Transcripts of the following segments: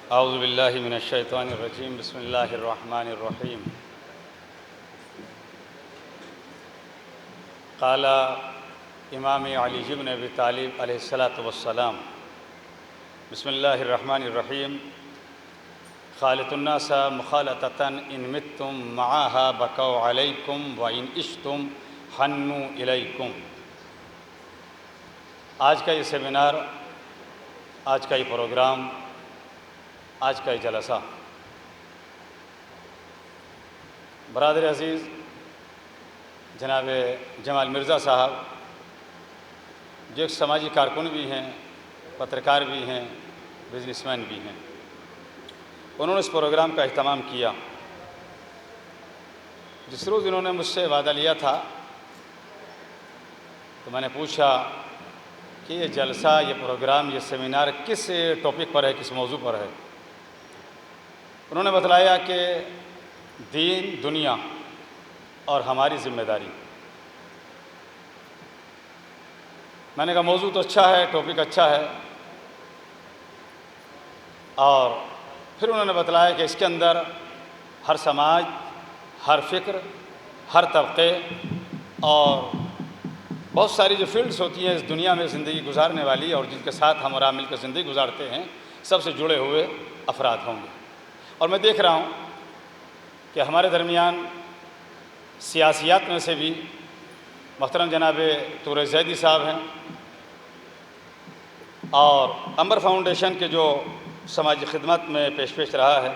اعوذ باللہ من الشیطان الرجیم بسم اللہ الرحمن الرحیم قال امام علی بن ابی طالب علیہ الصلاۃ والسلام بسم اللہ الرحمن الرحیم خالط الناس مخالطۃ ان متم معها بکوا علیکم وان عشتم حنوا الیکم۔ آج کا یہ سیمینار، آج کا یہ پروگرام، آج کا یہ جلسہ برادر عزیز جناب جمال مرزا صاحب جو ایک سماجی کارکن بھی ہیں، پترکار بھی ہیں، بزنس مین بھی ہیں، انہوں نے اس پروگرام کا اہتمام کیا۔ جس روز انہوں نے مجھ سے وعدہ لیا تھا تو میں نے پوچھا کہ یہ جلسہ، یہ پروگرام، یہ سیمینار کس ٹاپک پر ہے، کس موضوع پر ہے؟ انہوں نے بتلایا کہ دین، دنیا اور ہماری ذمہ داری۔ میں نے کہا موضوع تو اچھا ہے، ٹاپک اچھا ہے، اور پھر انہوں نے بتلایا کہ اس کے اندر ہر سماج، ہر فکر، ہر طبقے اور بہت ساری جو فیلڈز ہوتی ہیں اس دنیا میں زندگی گزارنے والی اور جن کے ساتھ ہم اور آپ مل کر زندگی گزارتے ہیں، سب سے جڑے ہوئے افراد ہوں گے۔ اور میں دیکھ رہا ہوں کہ ہمارے درمیان سیاسیات میں سے بھی محترم جناب طور زیدی صاحب ہیں، اور امبر فاؤنڈیشن کے جو سماجی خدمت میں پیش رہا ہے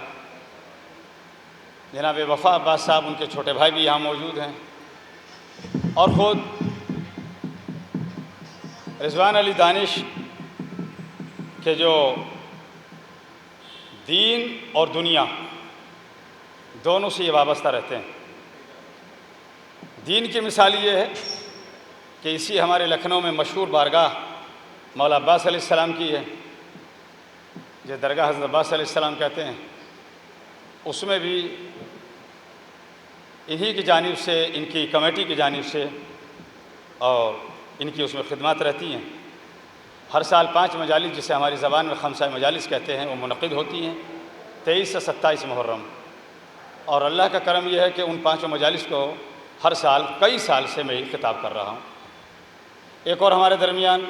جناب وفا عباس صاحب، ان کے چھوٹے بھائی بھی یہاں موجود ہیں، اور خود رضوان علی دانش کہ جو دین اور دنیا دونوں سے یہ وابستہ رہتے ہیں۔ دین کی مثال یہ ہے کہ اسی ہمارے لکھنؤ میں مشہور بارگاہ مولا عباس علیہ السلام کی ہے، جو درگاہ حضرت عباس علیہ السلام کہتے ہیں، اس میں بھی انہی کی جانب سے، ان کی کمیٹی کی جانب سے اور ان کی اس میں خدمات رہتی ہیں۔ ہر سال 5 مجالس، جسے ہماری زبان میں 5 مجالس کہتے ہیں، وہ منعقد ہوتی ہیں 23 سے 27 محرم، اور اللہ کا کرم یہ ہے کہ ان 5 مجالس کو ہر سال کئی سال سے میں خطاب کر رہا ہوں۔ ایک اور ہمارے درمیان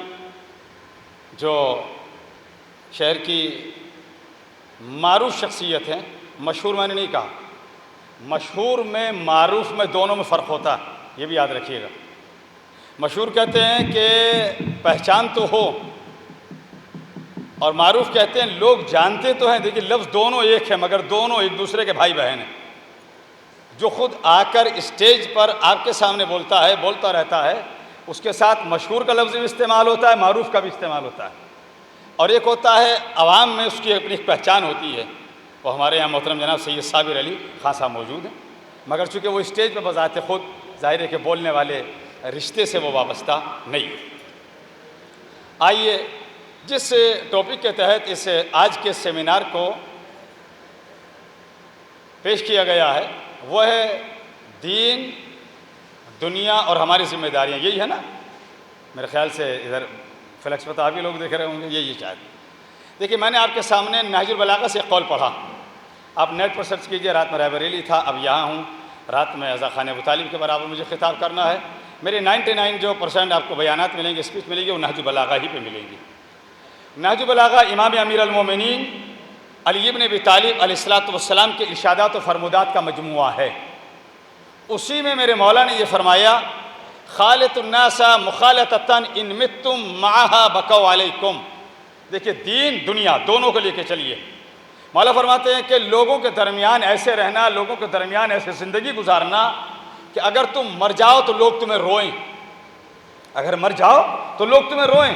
جو شہر کی معروف شخصیت ہیں، مشہور میں نے نہیں کہا، مشہور میں، معروف میں، دونوں میں فرق ہوتا ہے، یہ بھی یاد رکھیے گا۔ مشہور کہتے ہیں کہ پہچان تو ہو، اور معروف کہتے ہیں لوگ جانتے تو ہیں، دیکھیے لفظ دونوں ایک ہے مگر دونوں ایک دوسرے کے بھائی بہن ہیں۔ جو خود آ کر اسٹیج پر آپ کے سامنے بولتا ہے، بولتا رہتا ہے، اس کے ساتھ مشہور کا لفظ بھی استعمال ہوتا ہے، معروف کا بھی استعمال ہوتا ہے، اور ایک ہوتا ہے عوام میں اس کی اپنی پہچان ہوتی ہے۔ وہ ہمارے یہاں محترم جناب سید صابر علی خان صاحب موجود ہیں، مگر چونکہ وہ اسٹیج پہ بذات خود ظاہر ہے کہ بولنے والے رشتے سے وہ وابستہ نہیں۔ آئیے جس ٹاپک کے تحت اس آج کے سیمینار کو پیش کیا گیا ہے وہ ہے دین، دنیا اور ہماری ذمہ داریاں، یہی ہے نا؟ میرے خیال سے ادھر فلیکس پہ تو آپ ہی لوگ دیکھ رہے ہوں گے، یہی شاید۔ دیکھیے میں نے آپ کے سامنے نہج البلاغہ سے ایک قول پڑھا، آپ نیٹ پر سرچ کیجئے، رات میں رائے بریلی تھا، اب یہاں ہوں، رات میں عزا خان ابو طالب کے برابر مجھے خطاب کرنا ہے۔ میرے 99% آپ کو بیانات ملیں گے، اسپیچ ملے گی، وہ نہج البلاغہ ہی پہ ملیں گی۔ نہج البلاغہ امام امیر المومنین علی بن ابی طالب علیہ السلام کے ارشادات و فرمودات کا مجموعہ ہے۔ اسی میں میرے مولا نے یہ فرمایا، خالط الناس مخالطۃ ان متم معها بکوا علیکم۔ دیکھیے دین، دنیا دونوں کو لے کے چلیے۔ مولا فرماتے ہیں کہ لوگوں کے درمیان ایسے رہنا، لوگوں کے درمیان ایسے زندگی گزارنا کہ اگر تم مر جاؤ تو لوگ تمہیں روئیں، اگر مر جاؤ تو لوگ تمہیں روئیں۔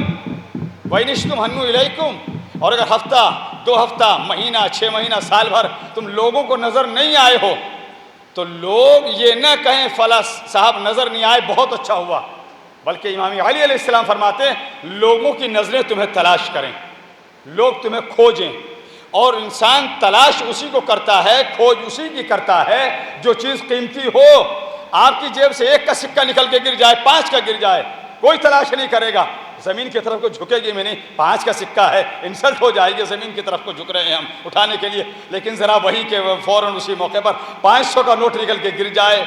وَإِنِ عِشْتُمْ حَنُّوا إِلَيْكُمْ، اور اگر ہفتہ، 2 ہفتہ، مہینہ، 6 مہینہ، سال بھر تم لوگوں کو نظر نہیں آئے ہو تو لوگ یہ نہ کہیں فلاں صاحب نظر نہیں آئے، بہت اچھا ہوا، بلکہ امام علی علیہ السلام فرماتے ہیں لوگوں کی نظریں تمہیں تلاش کریں، لوگ تمہیں کھوجیں، اور انسان تلاش اسی کو کرتا ہے، کھوج اسی کی کرتا ہے جو چیز قیمتی ہو۔ آپ کی جیب سے 1 کا سکہ نکل کے گر جائے، 5 کا گر جائے، کوئی تلاش نہیں کرے گا، زمین کی طرف کو جھکے گی میں نہیں، 5 کا سکہ ہے، انسلٹ ہو جائے گی، زمین کی طرف کو جھک رہے ہیں ہم اٹھانے کے لیے، لیکن ذرا وہی کہ فوراً اسی موقع پر 500 کا نوٹ نکل کے گر جائے،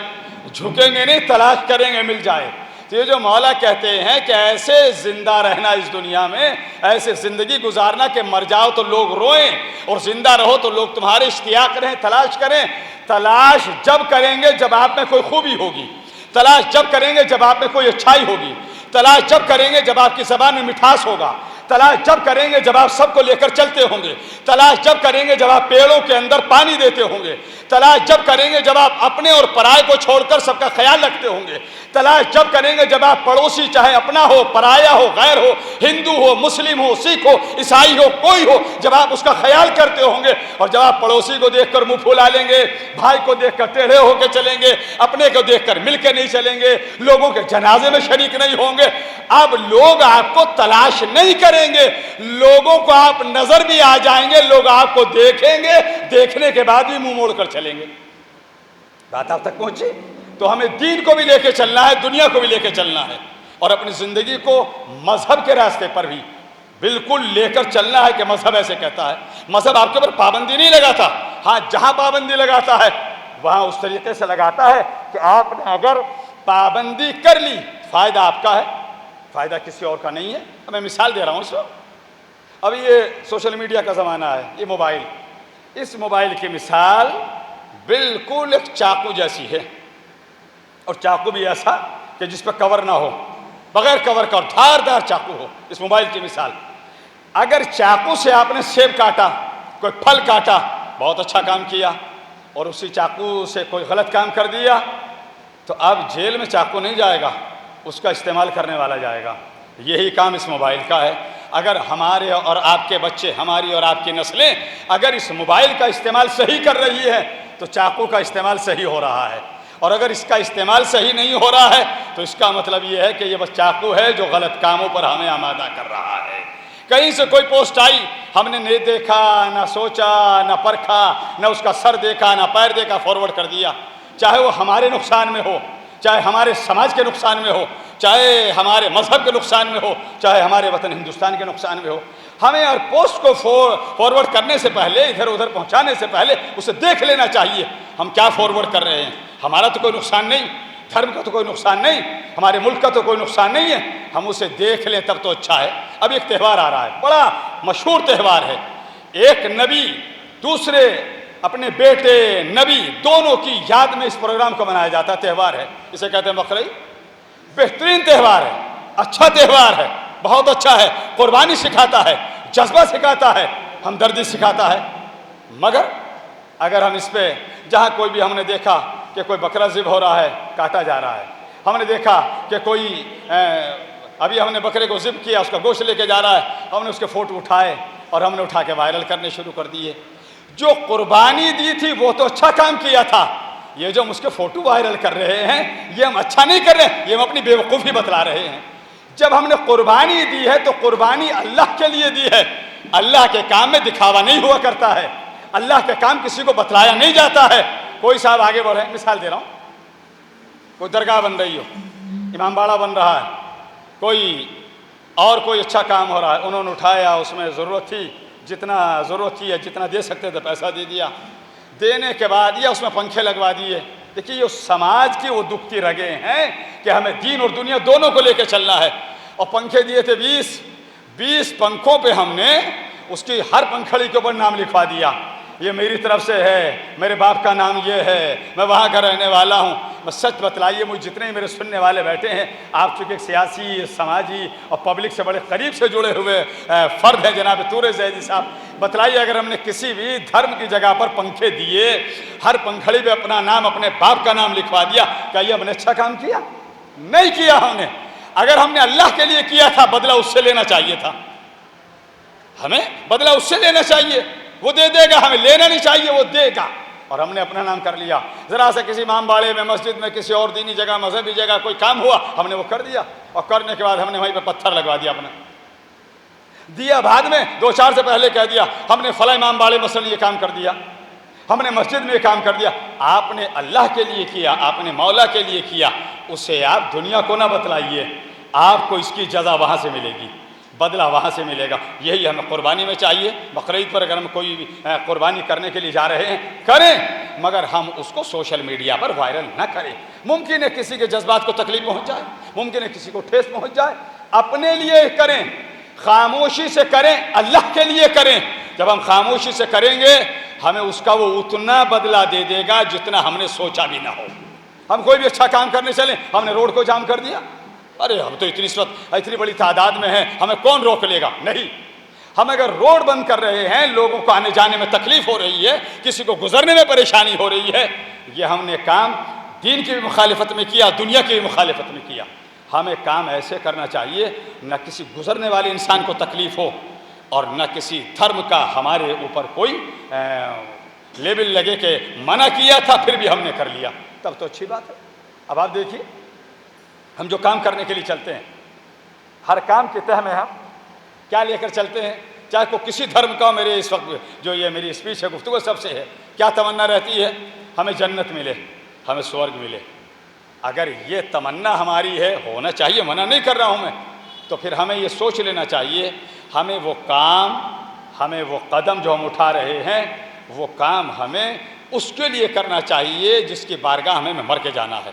جھکیں گے نہیں، تلاش کریں گے مل جائے۔ تو یہ جو مولا کہتے ہیں کہ ایسے زندہ رہنا اس دنیا میں، ایسے زندگی گزارنا کہ مر جاؤ تو لوگ روئیں اور زندہ رہو تو لوگ تمہارے اشتیاق رہیں، تلاش کریں۔ تلاش جب کریں گے جب آپ میں کوئی خوبی ہوگی، تلاش جب کریں گے جب آپ میں کوئی اچھائی ہوگی، تلاش جب کریں گے جب آپ کی زبان میں مٹھاس ہوگا، تلاش جب کریں گے جب آپ سب کو لے کر چلتے ہوں گے، تلاش جب کریں گے جب آپ پیڑوں کے اندر پانی دیتے ہوں گے، تلاش جب کریں گے جب آپ اپنے اور پرائے کو چھوڑ کر سب کا خیال رکھتے ہوں گے، تلاش جب کریں گے جب آپ پڑوسی چاہے اپنا ہو، پرایا ہو، غیر ہو، ہندو ہو، مسلم ہو، سکھ ہو، عیسائی ہو، کوئی ہو، جب آپ اس کا خیال کرتے ہوں گے، اور جب آپ پڑوسی کو دیکھ کر منہ پھلا لیں گے، بھائی کو دیکھ کر ٹیڑھے ہو کے چلیں گے، اپنے کو دیکھ کر مل کے نہیں چلیں گے، لوگوں کے جنازے میں شریک نہیں ہوں گے، اب لوگ آپ کو تلاش نہیں کریں گے، لوگوں کو آپ نظر بھی آ جائیں گے، لوگ آپ کو دیکھیں گے، دیکھنے کے بعد بھی منہ موڑ کر چلیں گے۔ بات آپ تک پہنچی؟ تو ہمیں دین کو بھی لے کے چلنا ہے، دنیا کو بھی لے کے چلنا ہے، اور اپنی زندگی کو مذہب کے راستے پر بھی بالکل لے کر چلنا ہے کہ مذہب ایسے کہتا ہے۔ مذہب آپ کے اوپر پابندی نہیں لگاتا، ہاں جہاں پابندی لگاتا ہے وہاں اس طریقے سے لگاتا ہے کہ آپ نے اگر پابندی کر لی فائدہ آپ کا ہے، فائدہ کسی اور کا نہیں ہے۔ میں مثال دے رہا ہوں اس وقت، ابھی یہ سوشل میڈیا کا زمانہ ہے، یہ موبائل، اس موبائل کی مثال بالکل ایک چاقو جیسی ہے، اور چاقو بھی ایسا کہ جس پہ کور نہ ہو، بغیر کور کا دھاردار چاقو ہو، اس موبائل کی مثال۔ اگر چاقو سے آپ نے سیب کاٹا، کوئی پھل کاٹا، بہت اچھا کام کیا، اور اسی چاقو سے کوئی غلط کام کر دیا تو اب جیل میں چاقو نہیں جائے گا، اس کا استعمال کرنے والا جائے گا۔ یہی کام اس موبائل کا ہے۔ اگر ہمارے اور آپ کے بچے، ہماری اور آپ کی نسلیں اگر اس موبائل کا استعمال صحیح کر رہی ہے تو چاقو کا استعمال صحیح ہو رہا ہے، اور اگر اس کا استعمال صحیح نہیں ہو رہا ہے تو اس کا مطلب یہ ہے کہ یہ بس چاقو ہے جو غلط کاموں پر ہمیں آمادہ کر رہا ہے۔ کہیں سے کوئی پوسٹ آئی، ہم نے نہیں دیکھا، نہ سوچا، نہ پرکھا، نہ اس کا سر دیکھا، نہ پیر دیکھا، فارورڈ کر دیا، چاہے وہ ہمارے نقصان میں ہو، چاہے ہمارے سماج کے نقصان میں ہو، چاہے ہمارے مذہب کے نقصان میں ہو، چاہے ہمارے وطن ہندوستان کے نقصان میں ہو۔ ہمیں اور پوسٹ کو فارورڈ کرنے سے پہلے، ادھر ادھر پہنچانے سے پہلے اسے دیکھ لینا چاہیے ہم کیا فارورڈ کر رہے ہیں۔ ہمارا تو کوئی نقصان نہیں، دھرم کا تو کوئی نقصان نہیں، ہمارے ملک کا تو کوئی نقصان نہیں ہے، ہم اسے دیکھ لیں تب تو اچھا ہے۔ اب ایک تہوار آ رہا ہے، بڑا مشہور تہوار ہے، ایک نبی دوسرے اپنے بیٹے نبی دونوں کی یاد میں اس پروگرام کو منایا جاتا ہے، تہوار ہے، اسے کہتے ہیں بقرعید۔ بہترین تہوار ہے، اچھا تہوار ہے، بہت اچھا ہے، قربانی سکھاتا ہے، جذبہ سکھاتا ہے، ہمدردی سکھاتا ہے۔ مگر اگر ہم اس پہ جہاں کوئی بھی ہم نے دیکھا کہ کوئی بکرا ذبح ہو رہا ہے، کاٹا جا رہا ہے، ہم نے دیکھا کہ کوئی ابھی ہم نے بکرے کو ذبح کیا، اس کا گوشت لے کے جا رہا ہے، ہم نے اس کے فوٹو اٹھائے اور ہم نے اٹھا کے وائرل کرنے شروع کر دیے۔ جو قربانی دی تھی وہ تو اچھا کام کیا تھا، یہ جو ہم اس کے فوٹو وائرل کر رہے ہیں یہ ہم اچھا نہیں کر رہے ہیں، یہ ہم اپنی بے وقوفی بتلا رہے ہیں۔ جب ہم نے قربانی دی ہے تو قربانی اللہ کے لیے دی ہے، اللہ کے کام میں دکھاوا نہیں ہوا کرتا ہے، اللہ کے کام کسی کو بتلایا نہیں جاتا ہے۔ کوئی صاحب آگے بڑھ رہے ہیں، مثال دے رہا ہوں، کوئی درگاہ بن رہی ہو، امام باڑہ بن رہا ہے، کوئی اچھا کام ہو رہا ہے، انہوں نے اٹھایا، اس میں ضرورت تھی، جتنا ضرورت تھی یا جتنا دے سکتے تھے پیسہ دے دیا، دینے کے بعد یا اس میں پنکھے لگوا دیے۔ دیکھیے یہ سماج کی وہ دکھتی رگیں ہیں کہ ہمیں دین اور دنیا دونوں کو لے کے چلنا ہے، اور پنکھے دیے تھے 20 پنکھوں پہ ہم نے اس کی ہر پنکھڑی کے اوپر نام لکھوا دیا، یہ میری طرف سے ہے، میرے باپ کا نام یہ ہے، میں وہاں کا رہنے والا ہوں۔ میں سچ بتلائیے، مجھے جتنے میرے سننے والے بیٹھے ہیں، آپ چونکہ ایک سیاسی، سماجی اور پبلک سے بڑے قریب سے جڑے ہوئے فرد ہیں جناب طور زیدی صاحب، بتلائیے اگر ہم نے کسی بھی دھرم کی جگہ پر پنکھے دیے، ہر پنکھڑی پہ اپنا نام، اپنے باپ کا نام لکھوا دیا، کیا یہ ہم نے اچھا کام کیا؟ نہیں کیا ہم نے۔ اگر ہم نے اللہ کے لیے کیا تھا، بدلہ اس سے لینا چاہیے تھا، ہمیں بدلہ اس سے لینا چاہیے، وہ دے دے گا، ہمیں لینا نہیں چاہیے، وہ دے گا، اور ہم نے اپنا نام کر لیا۔ ذرا سا کسی امام باڑے میں، مسجد میں، کسی اور دینی جگہ، مذہبی جگہ کوئی کام ہوا، ہم نے وہ کر دیا، اور کرنے کے بعد ہم نے وہیں پہ پتھر لگوا دیا اپنا، دیا بعد میں 2-4 سے پہلے کہہ دیا ہم نے فلاں امام باڑے مثلاً یہ کام کر دیا، ہم نے مسجد میں یہ کام کر دیا۔ آپ نے اللہ کے لیے کیا، آپ نے مولا کے لیے کیا، اسے آپ دنیا کو نہ بتلائیے، آپ کو اس کی جزا وہاں سے ملے گی، بدلہ وہاں سے ملے گا۔ یہی ہمیں قربانی میں چاہیے۔ بقرعید پر اگر ہم کوئی بھی قربانی کرنے کے لیے جا رہے ہیں کریں، مگر ہم اس کو سوشل میڈیا پر وائرل نہ کریں۔ ممکن ہے کسی کے جذبات کو تکلیف پہنچ جائے، ممکن ہے کسی کو ٹھیس پہنچ جائے، اپنے لیے کریں، خاموشی سے کریں، اللہ کے لیے کریں۔ جب ہم خاموشی سے کریں گے ہمیں اس کا وہ اتنا بدلہ دے دے گا جتنا ہم نے سوچا بھی نہ ہو۔ ہم کوئی بھی اچھا کام کرنے چلیں، ہم نے روڈ کو جام کر دیا، ارے ہم تو اتنی بڑی تعداد میں ہیں، ہمیں کون روک لے گا؟ نہیں، ہم اگر روڈ بند کر رہے ہیں، لوگوں کو آنے جانے میں تکلیف ہو رہی ہے، کسی کو گزرنے میں پریشانی ہو رہی ہے، یہ ہم نے کام دین کی بھی مخالفت میں کیا، دنیا کی بھی مخالفت میں کیا۔ ہمیں کام ایسے کرنا چاہیے نہ کسی گزرنے والے انسان کو تکلیف ہو اور نہ کسی دھرم کا ہمارے اوپر کوئی لیبل لگے کہ منع کیا تھا پھر بھی ہم نے کر لیا، تب تو اچھی بات ہے۔ اب آپ دیکھیے ہم جو کام کرنے کے لیے چلتے ہیں، ہر کام کے تہ میں ہم کیا لے کر چلتے ہیں؟ چاہے کوئی کسی دھرم کا، میرے اس وقت جو یہ میری اسپیچ ہے، گفتگو سب سے ہے، کیا تمنا رہتی ہے؟ ہمیں جنت ملے، ہمیں سورگ ملے۔ اگر یہ تمنا ہماری ہے، ہونا چاہیے، منع نہیں کر رہا ہوں میں، تو پھر ہمیں یہ سوچ لینا چاہیے ہمیں وہ کام، ہمیں وہ قدم جو ہم اٹھا رہے ہیں، وہ کام ہمیں اس کے لیے کرنا چاہیے جس کی بارگاہ میں مر کے جانا ہے۔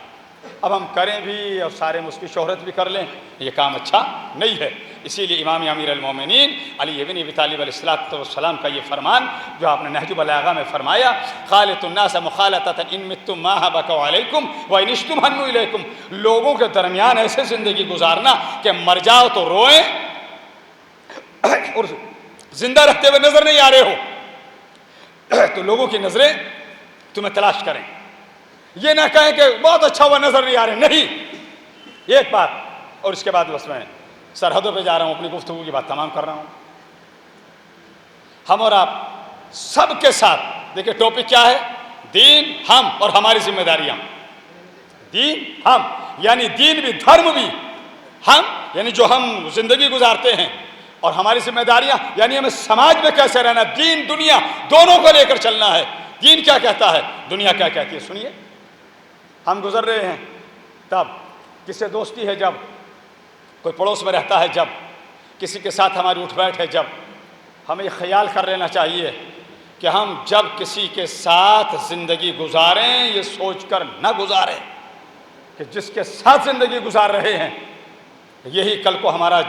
اب ہم کریں بھی اور سارے میں اس کی شہرت بھی کر لیں، یہ کام اچھا نہیں ہے۔ اسی لیے امام امیر المومنین علی بن ابی طالب علیہ السلام کا یہ فرمان جو آپ نے نہج البلاغہ میں فرمایا، خالط الناس مخالطۃ ان متم ما بکوا علیکم وان عشتم حنوا الیکم، لوگوں کے درمیان ایسے زندگی گزارنا کہ مر جاؤ تو روئیں اور زندہ رہتے ہوئے نظر نہیں آ رہے ہو تو لوگوں کی نظریں تمہیں تلاش کریں۔ یہ نہ کہیں کہ بہت اچھا ہوا نظر نہیں آ رہے، نہیں، ایک بات اور اس کے بعد بس میں سرحدوں پہ جا رہا ہوں، اپنی گفتگو کی بات تمام کر رہا ہوں۔ ہم اور آپ سب کے ساتھ دیکھیں ٹاپک کیا ہے؟ دین، ہم اور ہماری ذمہ داریاں۔ دین، ہم یعنی دین بھی، دھرم بھی، ہم یعنی جو ہم زندگی گزارتے ہیں، اور ہماری ذمہ داریاں یعنی ہمیں سماج میں کیسے رہنا، دین دنیا دونوں کو لے کر چلنا ہے۔ دین کیا کہتا ہے، دنیا کیا کہتی ہے، سنیے۔ ہم گزر رہے ہیں تب، کس سے دوستی ہے جب، کوئی پڑوس میں رہتا ہے جب، کسی کے ساتھ ہماری اٹھ بیٹھ ہے جب، ہمیں یہ خیال کر لینا چاہیے کہ ہم جب کسی کے ساتھ زندگی گزاریں یہ سوچ کر نہ گزاریں کہ جس کے ساتھ زندگی گزار رہے ہیں یہی کل کو ہمارا،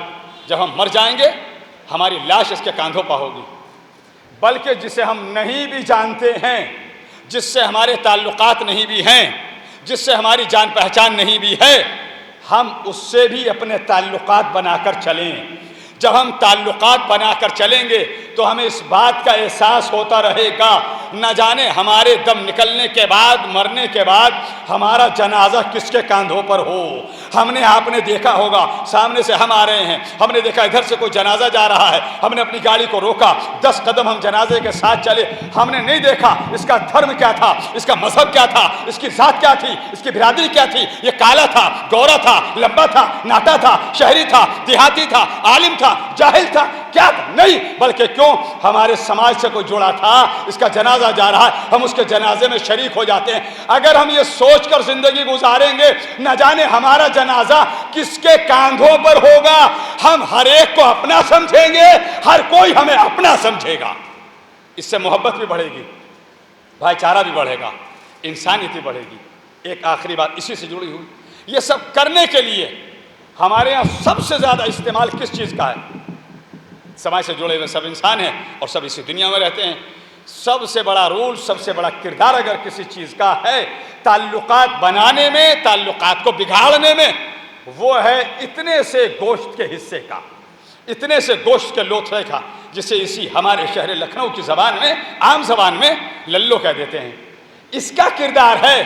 جب ہم مر جائیں گے ہماری لاش اس کے کاندھوں پر ہوگی، بلکہ جسے ہم نہیں بھی جانتے ہیں، جس سے ہمارے تعلقات نہیں بھی ہیں، جس سے ہماری جان پہچان نہیں بھی ہے، ہم اس سے بھی اپنے تعلقات بنا کر چلیں۔ جب ہم تعلقات بنا کر چلیں گے تو ہمیں اس بات کا احساس ہوتا رہے گا، نہ جانے ہمارے دم نکلنے کے بعد، مرنے کے بعد ہمارا جنازہ کس کے کاندھوں پر ہو۔ آپ نے دیکھا ہوگا سامنے سے ہم آ رہے ہیں، ہم نے دیکھا ادھر سے کوئی جنازہ جا رہا ہے، ہم نے اپنی گاڑی کو روکا، 10 قدم ہم جنازے کے ساتھ چلے، ہم نے نہیں دیکھا اس کا دھرم کیا تھا، اس کا مذہب کیا تھا، اس کی ذات کیا تھی، اس کی برادری کیا تھی، یہ کالا تھا، گورا تھا، لمبا تھا، ناٹا تھا، شہری تھا، دیہاتی تھا، عالم تھا، جاہل تھا، کیا تھا؟ نہیں، بلکہ کیوں ہمارے سماج سے کوئی جڑا تھا، اس کا جنازہ جا رہا ہے، ہم اس کے جنازے میں شریک ہو جاتے ہیں۔ اگر ہم یہ سوچ کر زندگی گزاریں گے نہ جانے ہمارا جنازہ کس کے کاندھوں پر ہوگا، ہم ہر ایک کو اپنا سمجھیں گے، ہر کوئی ہمیں اپنا سمجھے گا، اس سے محبت بھی بڑھے گی، بھائی چارہ بھی بڑھے گا، انسانیت بھی بڑھے گی۔ ایک آخری بات اسی سے جڑی ہوئی، یہ سب کرنے کے لیے ہمارے ہاں سب سے زیادہ استعمال کس چیز کا ہے؟ سماج سے جڑے ہوئے سب انسان ہیں اور سب اسی دنیا میں رہتے ہیں، سب سے بڑا رول، سب سے بڑا کردار اگر کسی چیز کا ہے تعلقات بنانے میں، تعلقات کو بگاڑنے میں، وہ ہے اتنے سے گوشت کے حصے کا، اتنے سے گوشت کے لوتھڑے کا، جسے اسی ہمارے شہر لکھنؤ کی زبان میں، عام زبان میں للو کہہ دیتے ہیں۔ اس کا کردار ہے،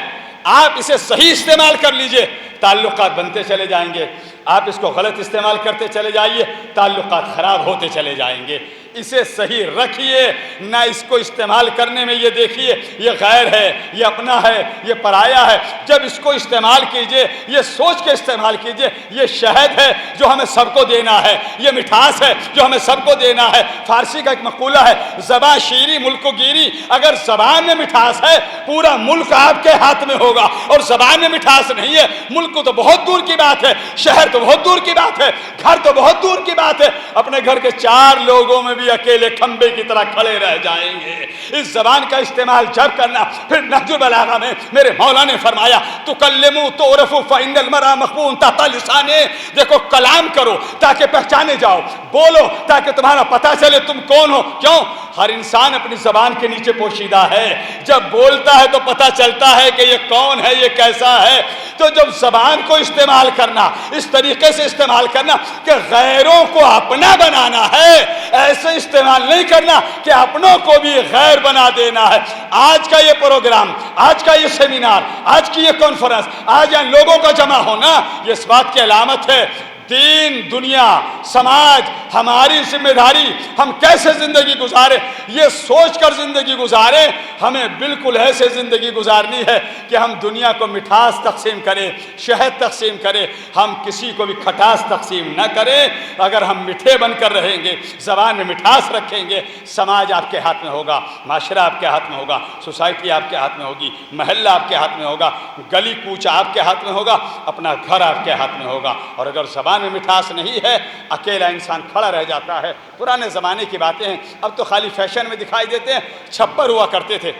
آپ اسے صحیح استعمال کر لیجئے، تعلقات بنتے چلے جائیں گے، آپ اس کو غلط استعمال کرتے چلے جائیے، تعلقات خراب ہوتے چلے جائیں گے۔ اسے صحیح رکھیے، نہ اس کو استعمال کرنے میں یہ دیکھیے یہ غیر ہے، یہ اپنا ہے، یہ پرایا ہے۔ جب اس کو استعمال کیجئے یہ سوچ کے استعمال کیجئے یہ شہد ہے جو ہمیں سب کو دینا ہے، یہ مٹھاس ہے جو ہمیں سب کو دینا ہے۔ فارسی کا ایک مقولہ ہے، زباں شیریں ملک کو گیری، اگر زبان میں مٹھاس ہے پورا ملک آپ کے ہاتھ میں ہوگا، اور زبان میں مٹھاس نہیں ہے ملک کو تو بہت دور کی بات ہے، شہر تو بہت دور کی بات ہے، گھر تو بہت دور کی بات ہے، اپنے گھر کے 4 لوگوں میں بھی اکیلے کھمبے کی طرح کھڑے رہ جائیں گے۔ اس زبان کا استعمال جب کرنا، پھر نہج البلاغہ میں میرے مولا نے فرمایا تکلموا تعرفوا فإن المرء مخبوء تحت لسانه، دیکھو کلام کرو تاکہ پہچانے جاؤ، بولو تاکہ تمہارا پتہ چلے تم کون ہو۔ کیوں؟ ہر انسان اپنی زبان کے نیچے پوشیدہ ہے، جب بولتا ہے تو پتہ چلتا ہے کہ یہ کون ہے، یہ کیسا ہے۔ تو جب زبان کو استعمال کرنا اس طریقے سے استعمال کرنا کہ غیروں کو اپنا بنانا ہے، ایسے استعمال نہیں کرنا کہ اپنوں کو بھی غیر بنا دینا ہے۔ آج کا یہ پروگرام، آج کا یہ سیمینار، آج کی یہ کانفرنس، آج یہاں لوگوں کا جمع ہونا یہ اس بات کی علامت ہے دین، دنیا، سماج، ہماری ذمہ داری، ہم کیسے زندگی گزاریں یہ سوچ کر زندگی گزاریں۔ ہمیں بالکل ایسے زندگی گزارنی ہے کہ ہم دنیا کو مٹھاس تقسیم کریں، شہد تقسیم کریں، ہم کسی کو بھی کھٹاس تقسیم نہ کریں۔ اگر ہم میٹھے بن کر رہیں گے، زبان میں مٹھاس رکھیں گے، سماج آپ کے ہاتھ میں ہوگا، معاشرہ آپ کے ہاتھ میں ہوگا، سوسائٹی آپ کے ہاتھ میں ہوگی، محلہ آپ کے ہاتھ میں ہوگا، گلی کوچہ آپ کے ہاتھ میں ہوگا، اپنا گھر آپ کے ہاتھ میں ہوگا۔ اور اگر زبان میں مٹھاس نہیں ہے، اکیلا انسان کھڑا رہ جاتا ہے۔ پرانے زمانے کی باتیں ہیں، اب تو خالی فیشن میں دکھائی دیتے ہیں۔ چھپر ہوا کرتے تھے،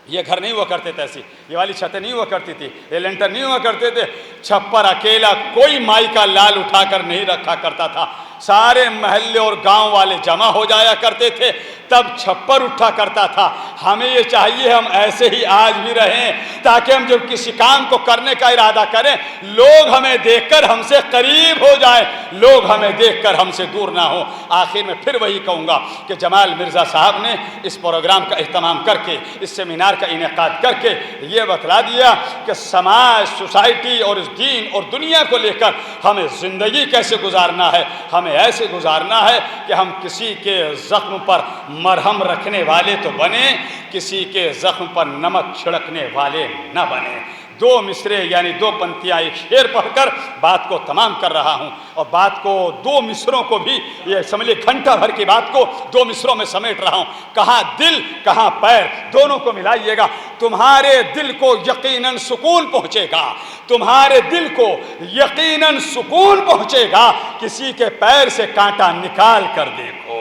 یہ گھر نہیں ہوا کرتے تھے ایسی، یہ والی چھتیں نہیں ہوا کرتی تھی، یہ لینٹر نہیں ہوا کرتے تھے۔ چھپر اکیلا کوئی مائی کا لال اٹھا کر نہیں رکھا کرتا تھا، سارے محلے اور گاؤں والے جمع ہو جایا کرتے تھے، تب چھپر اٹھا کرتا تھا۔ ہمیں یہ چاہیے ہم ایسے ہی آج بھی رہیں، تاکہ ہم جب کسی کام کو کرنے کا ارادہ کریں لوگ ہمیں دیکھ کر ہم سے قریب ہو جائیں، لوگ ہمیں دیکھ کر ہم سے دور نہ ہوں۔ آخر میں پھر وہی کہوں گا کہ جمال مرزا صاحب نے اس پروگرام کا اہتمام کر کے، اس سیمینار کا انعقاد کر کے یہ بتلا دیا کہ سماج، سوسائٹی اور اس دین اور دنیا کو لے کر ہمیں زندگی کیسے گزارنا ہے۔ ہمیں ایسے گزارنا ہے کہ ہم کسی کے زخم پر مرہم رکھنے والے تو بنیں، کسی کے زخم پر نمک چھڑکنے والے نہ بنیں۔ 2 مصرے یعنی 2 پنکتیاں ایک شعر پڑھ کر بات کو تمام کر رہا ہوں، اور بات کو 2 مصروں کو بھی یہ سمجھ لے گھنٹہ بھر کی بات کو 2 مصروں میں سمیٹ رہا ہوں۔ کہاں دل کہاں پیر، دونوں کو ملائیے گا، تمہارے دل کو یقیناً سکون پہنچے گا، تمہارے دل کو یقیناً سکون پہنچے گا کسی کے پیر سے کانٹا نکال کر دیکھو۔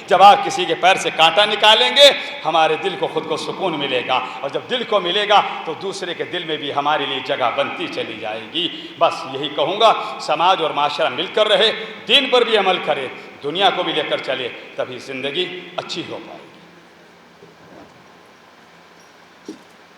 جب آپ کسی کے پیر سے کانٹا نکالیں گے ہمارے دل کو خود کو سکون ملے گا، اور جب دل کو ملے گا تو دوسرے کے دل میں بھی ہمارے لیے جگہ بنتی چلی جائے گی۔ بس یہی کہوں گا، سماج اور معاشرہ مل کر رہے، دین پر بھی عمل کرے، دنیا کو بھی لے کر چلے، تبھی زندگی اچھی ہو پائے۔